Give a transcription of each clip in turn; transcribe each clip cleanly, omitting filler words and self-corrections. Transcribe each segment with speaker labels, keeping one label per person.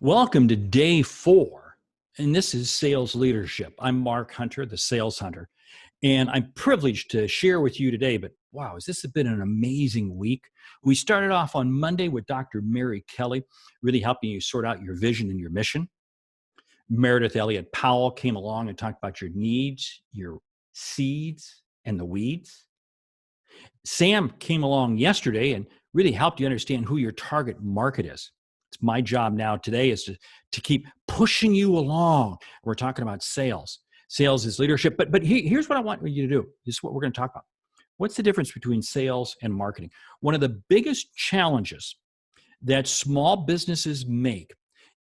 Speaker 1: Welcome to day 4, and this is Sales Leadership. I'm Mark Hunter, the Sales Hunter, and I'm privileged to share with you today. But wow, has this been an amazing week? We started off on Monday with Dr. Mary Kelly, really helping you sort out your vision and your mission. Meredith Elliott Powell came along and talked about your needs, your seeds, and the weeds. Sam came along yesterday and really helped you understand who your target market is. It's my job now today is to keep pushing you along. We're talking about sales. Sales is leadership. But here's what I want you to do. This is what we're going to talk about. What's the difference between sales and marketing? One of the biggest challenges that small businesses make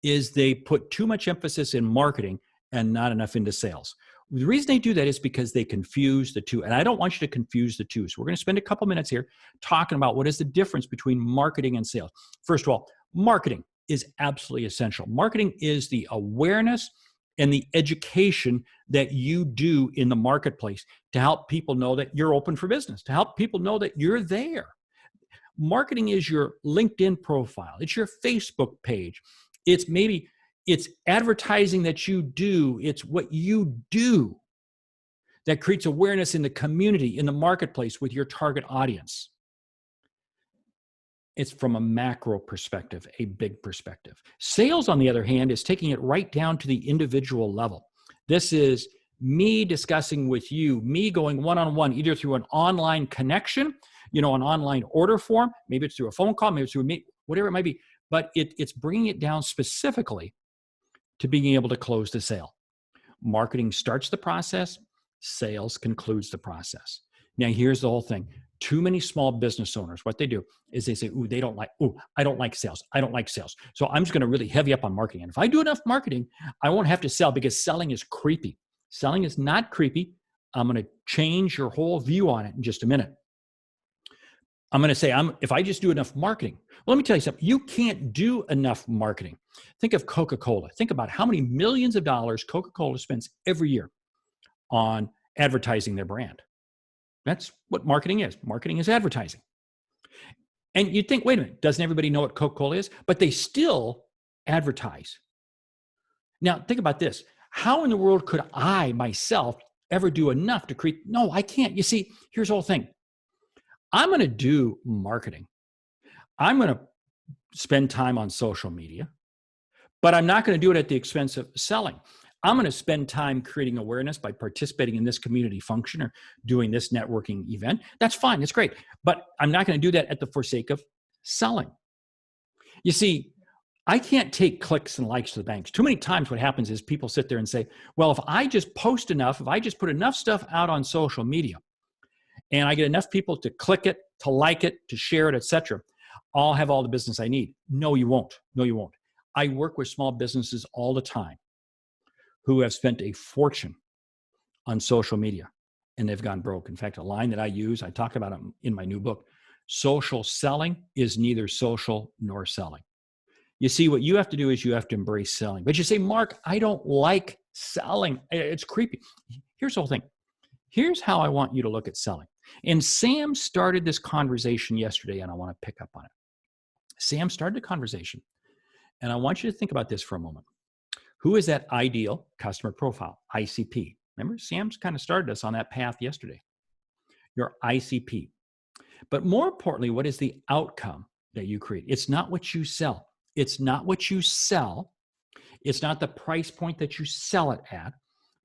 Speaker 1: is they put too much emphasis in marketing and not enough into sales. The reason they do that is because they confuse the two. And I don't want you to confuse the two. So we're going to spend a couple minutes here talking about what is the difference between marketing and sales. First of all, marketing is absolutely essential. Marketing is the awareness and the education that you do in the marketplace to help people know that you're open for business, to help people know that you're there. Marketing is your LinkedIn profile. It's your Facebook page. It's advertising that you do. It's what you do that creates awareness in the community, in the marketplace with your target audience. It's from a macro perspective, a big perspective. Sales, on the other hand, is taking it right down to the individual level. This is me discussing with you, me going one-on-one, either through an online connection, an online order form, maybe it's through a phone call, maybe it's through a meet, whatever it might be. But it's bringing it down specifically to being able to close the sale. Marketing starts the process, sales concludes the process. Now, here's the whole thing. Too many small business owners, what they do is they say, I don't like sales. I don't like sales. So I'm just going to really heavy up on marketing. And if I do enough marketing, I won't have to sell because selling is creepy. Selling is not creepy. I'm going to change your whole view on it in just a minute. I'm going to say, if I just do enough marketing, well, let me tell you something. You can't do enough marketing. Think of Coca-Cola. Think about how many millions of dollars Coca-Cola spends every year on advertising their brand. That's what marketing is. Marketing is advertising. And you'd think, wait a minute, doesn't everybody know what Coca-Cola is? But they still advertise. Now, think about this. How in the world could I, myself, ever do enough to create? No, I can't. You see, here's the whole thing. I'm going to do marketing. I'm going to spend time on social media, but I'm not going to do it at the expense of selling. I'm going to spend time creating awareness by participating in this community function or doing this networking event. That's fine. That's great. But I'm not going to do that at the forsake of selling. You see, I can't take clicks and likes to the banks. Too many times what happens is people sit there and say, well, if I just post enough, if I just put enough stuff out on social media and I get enough people to click it, to like it, to share it, etc., I'll have all the business I need. No, you won't. No, you won't. I work with small businesses all the time who have spent a fortune on social media and they've gone broke. In fact, a line that I use, I talk about it in my new book, social selling is neither social nor selling. You see, what you have to do is you have to embrace selling. But you say, Mark, I don't like selling. It's creepy. Here's the whole thing. Here's how I want you to look at selling. And Sam started this conversation yesterday, and I want to pick up on it. Sam started the conversation, and I want you to think about this for a moment. Who is that ideal customer profile? ICP. Remember, Sam's kind of started us on that path yesterday. Your ICP. But more importantly, what is the outcome that you create? It's not what you sell. It's not what you sell. It's not the price point that you sell it at.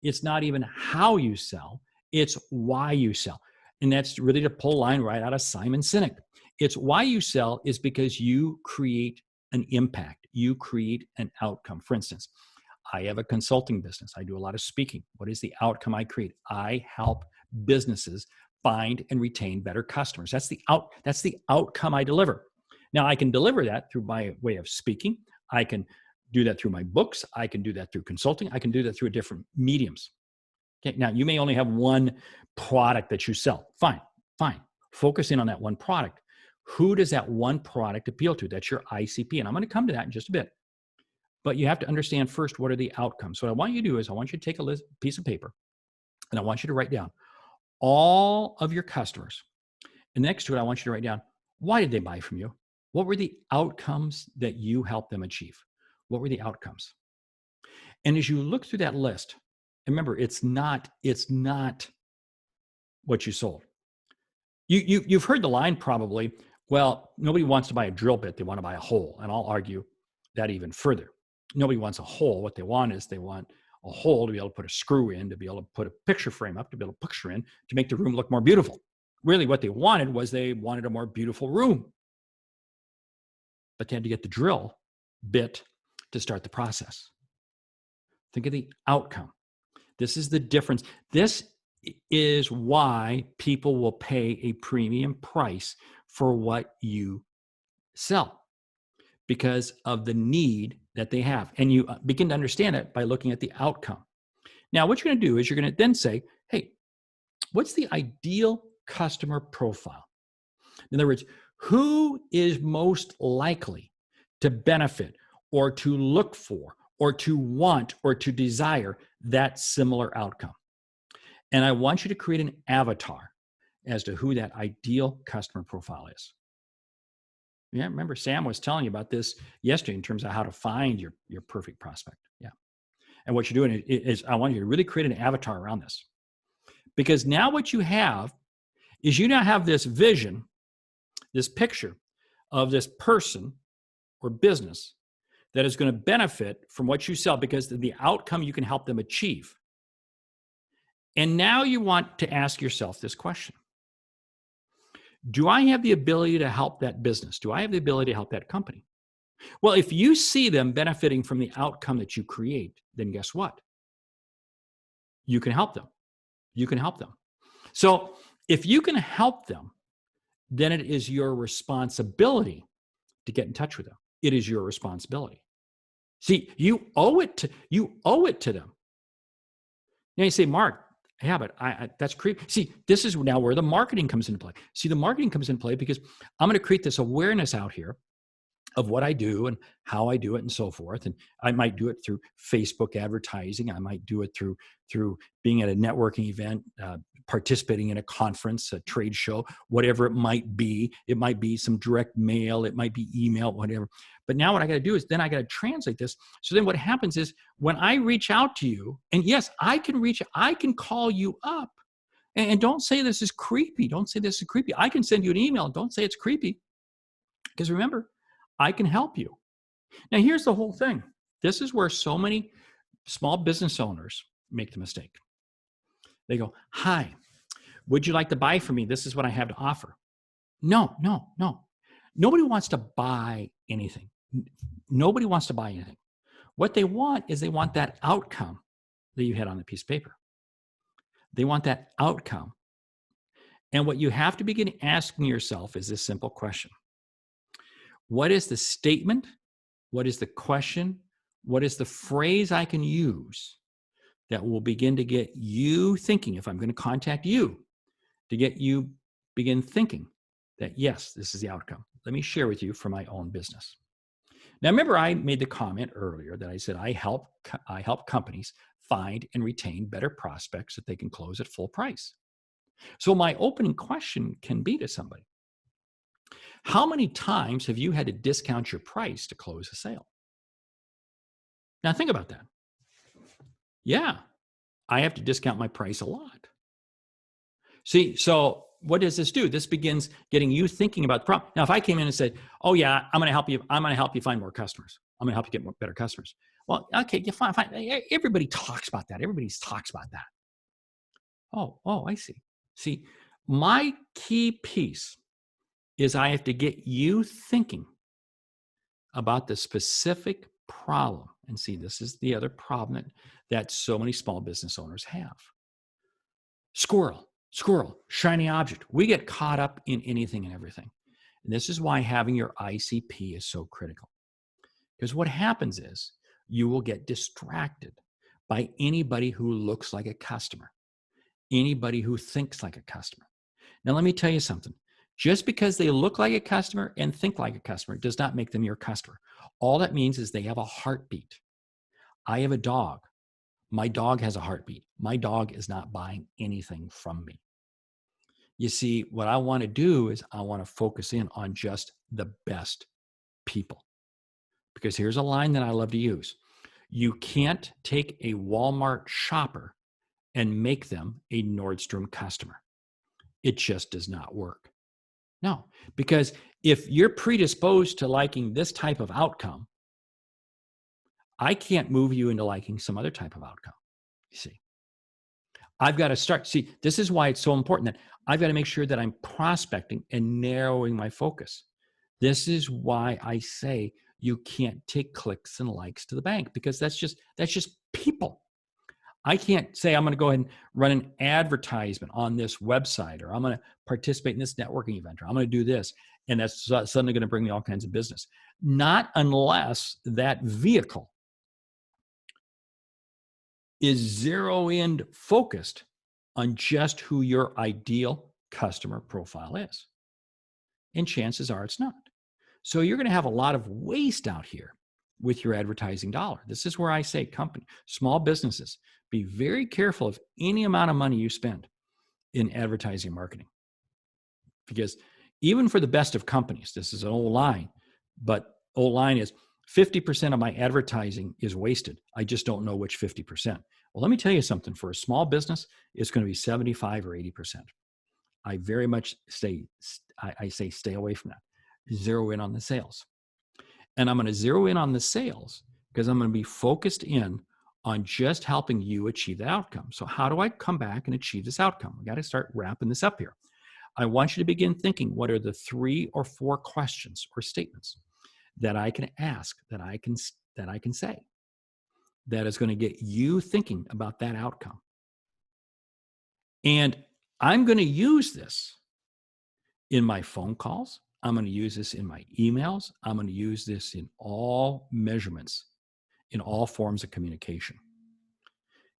Speaker 1: It's not even how you sell. It's why you sell. And that's really to pull a line right out of Simon Sinek. It's why you sell is because you create an impact. You create an outcome. For instance, I have a consulting business. I do a lot of speaking. What is the outcome I create? I help businesses find and retain better customers. That's the outcome I deliver. Now, I can deliver that through my way of speaking. I can do that through my books. I can do that through consulting. I can do that through different mediums. Okay, now, you may only have one product that you sell. Fine. Focus in on that one product. Who does that one product appeal to? That's your ICP. And I'm going to come to that in just a bit. But you have to understand first, what are the outcomes? So what I want you to do is I want you to take a piece of paper and I want you to write down all of your customers. And next to it, I want you to write down, why did they buy from you? What were the outcomes that you helped them achieve? What were the outcomes? And as you look through that list, and remember, it's not what you sold. You've heard the line probably, well, nobody wants to buy a drill bit, they want to buy a hole. And I'll argue that even further. Nobody wants a hole. What they want is they want a hole to be able to put a screw in, to be able to put a picture frame up, to be able to picture in, to make the room look more beautiful. Really, what they wanted was they wanted a more beautiful room. But they had to get the drill bit to start the process. Think of the outcome. This is the difference. This is why people will pay a premium price for what you sell, because of the need that they have. And you begin to understand it by looking at the outcome. Now, what you're going to do is you're going to then say, hey, what's the ideal customer profile? In other words, who is most likely to benefit or to look for or to want or to desire that similar outcome? And I want you to create an avatar as to who that ideal customer profile is. Yeah, remember Sam was telling you about this yesterday in terms of how to find your perfect prospect. Yeah. And what you're doing is I want you to really create an avatar around this. Because now what you have is you now have this vision, this picture of this person or business that is going to benefit from what you sell because of the outcome you can help them achieve. And now you want to ask yourself this question. Do I have the ability to help that business? Do I have the ability to help that company? Well, if you see them benefiting from the outcome that you create, then guess what? You can help them. You can help them. So if you can help them, then it is your responsibility to get in touch with them. It is your responsibility. See, you owe it to them. Now you say, Mark, yeah, but that's creepy. See, this is now where the marketing comes into play. See, the marketing comes into play because I'm going to create this awareness out here of what I do and how I do it and so forth. And I might do it through Facebook advertising. I might do it through being at a networking event, participating in a conference, a trade show, whatever it might be. It might be some direct mail. It might be email, whatever. But now what I got to do is then I got to translate this. So then what happens is when I reach out to you, and yes, I can call you up and don't say this is creepy. Don't say this is creepy. I can send you an email. Don't say it's creepy. Because remember, I can help you. Now, here's the whole thing. This is where so many small business owners make the mistake. They go, hi, would you like to buy from me? This is what I have to offer. No. Nobody wants to buy anything. Nobody wants to buy anything. What they want is they want that outcome that you had on the piece of paper. They want that outcome. And what you have to begin asking yourself is this simple question. What is the statement? What is the question? What is the phrase I can use that will begin to get you thinking, if I'm going to contact you, to get you begin thinking that, yes, this is the outcome. Let me share with you from my own business. Now, remember, I made the comment earlier that I said I help companies find and retain better prospects that they can close at full price. So my opening question can be to somebody, how many times have you had to discount your price to close a sale? Now think about that. Yeah, I have to discount my price a lot. See, so what does this do? This begins getting you thinking about the problem. Now, if I came in and said, oh yeah, I'm going to help you find more customers. I'm going to help you get better customers. Well, okay, yeah, fine. Everybody talks about that. Everybody talks about that. Oh, I see. See, my key piece is I have to get you thinking about the specific problem. And see, this is the other problem that so many small business owners have. Squirrel, shiny object. We get caught up in anything and everything. And this is why having your ICP is so critical. Because what happens is you will get distracted by anybody who looks like a customer, anybody who thinks like a customer. Now, let me tell you something. Just because they look like a customer and think like a customer does not make them your customer. All that means is they have a heartbeat. I have a dog. My dog has a heartbeat. My dog is not buying anything from me. You see, what I want to do is I want to focus in on just the best people Because here's a line that I love to use. You can't take a Walmart shopper and make them a Nordstrom customer. It just does not work. No, because if you're predisposed to liking this type of outcome, I can't move you into liking some other type of outcome. You see, I've got to start. See, this is why it's so important that I've got to make sure that I'm prospecting and narrowing my focus. This is why I say you can't take clicks and likes to the bank, because that's just people. I can't say I'm going to go ahead and run an advertisement on this website, or I'm going to participate in this networking event, or I'm going to do this, and that's suddenly going to bring me all kinds of business. Not unless that vehicle is zero-in focused on just who your ideal customer profile is. And chances are it's not. So you're going to have a lot of waste out here with your advertising dollar. This is where I say small businesses, be very careful of any amount of money you spend in advertising and marketing. Because even for the best of companies, this is an old line, but old line is 50% of my advertising is wasted. I just don't know which 50%. Well, let me tell you something. For a small business, it's going to be 75 or 80%. I very much say stay away from that. Zero in on the sales. And I'm going to zero in on the sales because I'm going to be focused in on just helping you achieve the outcome. So how do I come back and achieve this outcome? We got to start wrapping this up here. I want you to begin thinking, what are the 3 or 4 questions or statements that I can ask, that I can say, that is going to get you thinking about that outcome. And I'm going to use this in my phone calls. I'm going to use this in my emails. I'm going to use this in all measurements, in all forms of communication.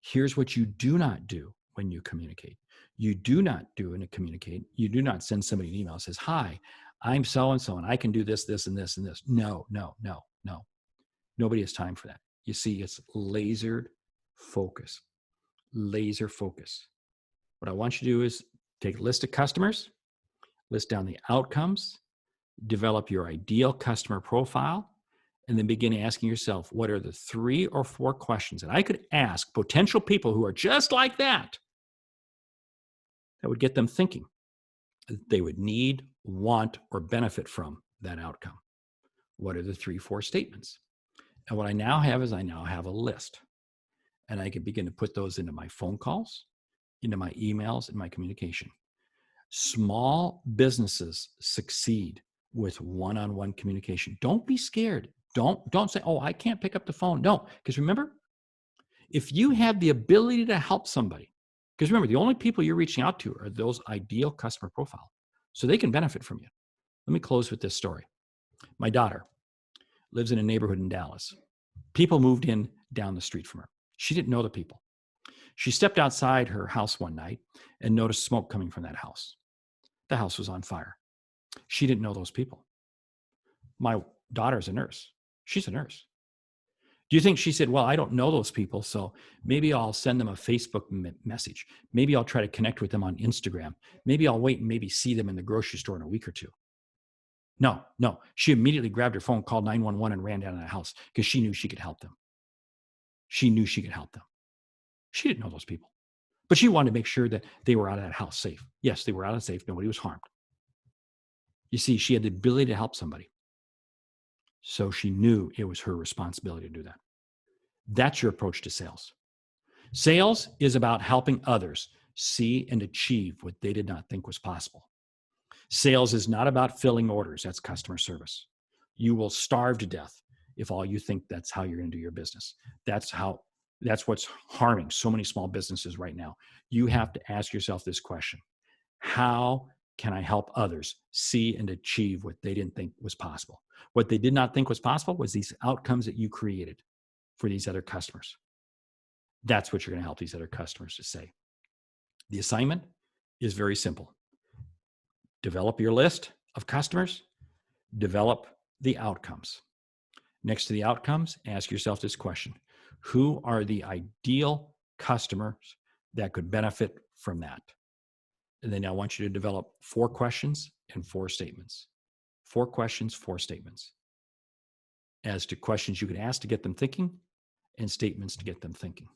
Speaker 1: Here's what you do not do when you communicate. You do not You do not send somebody an email that says, "Hi, I'm so-and-so, and I can do this, this, and this, and this." No. Nobody has time for that. You see, it's laser focus. Laser focus. What I want you to do is take a list of customers, list down the outcomes, develop your ideal customer profile, and then begin asking yourself, what are the 3 or 4 questions that I could ask potential people who are just like that would get them thinking that they would need, want, or benefit from that outcome? What are the 3, 4 statements? And what I now have is I now have a list. And I can begin to put those into my phone calls, into my emails, and my communication. Small businesses succeed with one-on-one communication. Don't be scared. Don't say, "Oh, I can't pick up the phone." No, because remember, if you have the ability to help somebody, because remember, the only people you're reaching out to are those ideal customer profile, so they can benefit from you. Let me close with this story. My daughter lives in a neighborhood in Dallas. People moved in down the street from her. She didn't know the people. She stepped outside her house one night and noticed smoke coming from that house. The house was on fire. She didn't know those people. My daughter's a nurse. She's a nurse. Do you think she said, "Well, I don't know those people, so maybe I'll send them a Facebook message. Maybe I'll try to connect with them on Instagram. Maybe I'll wait and maybe see them in the grocery store in a week or two"? No. She immediately grabbed her phone, called 911, and ran down to the house because she knew she could help them. She knew she could help them. She didn't know those people, but she wanted to make sure that they were out of that house safe. Yes, they were out of safe. Nobody was harmed. You see, she had the ability to help somebody. So she knew it was her responsibility to do that. That's your approach to sales. Sales is about helping others see and achieve what they did not think was possible. Sales is not about filling orders. That's customer service. You will starve to death if all you think that's how you're going to do your business. That's what's harming so many small businesses right now. You have to ask yourself this question: how can I help others see and achieve what they didn't think was possible? What they did not think was possible was these outcomes that you created for these other customers. That's what you're going to help these other customers to say. The assignment is very simple. Develop your list of customers, develop the outcomes. Next to the outcomes, ask yourself this question: who are the ideal customers that could benefit from that? And then I want you to develop 4 questions and 4 statements. 4 questions, 4 statements. as to questions you can ask to get them thinking and statements to get them thinking.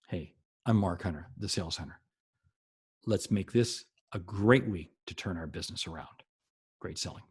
Speaker 1: Hey, I'm Mark Hunter, the Sales Hunter. Let's make this a great week to turn our business around. Great selling.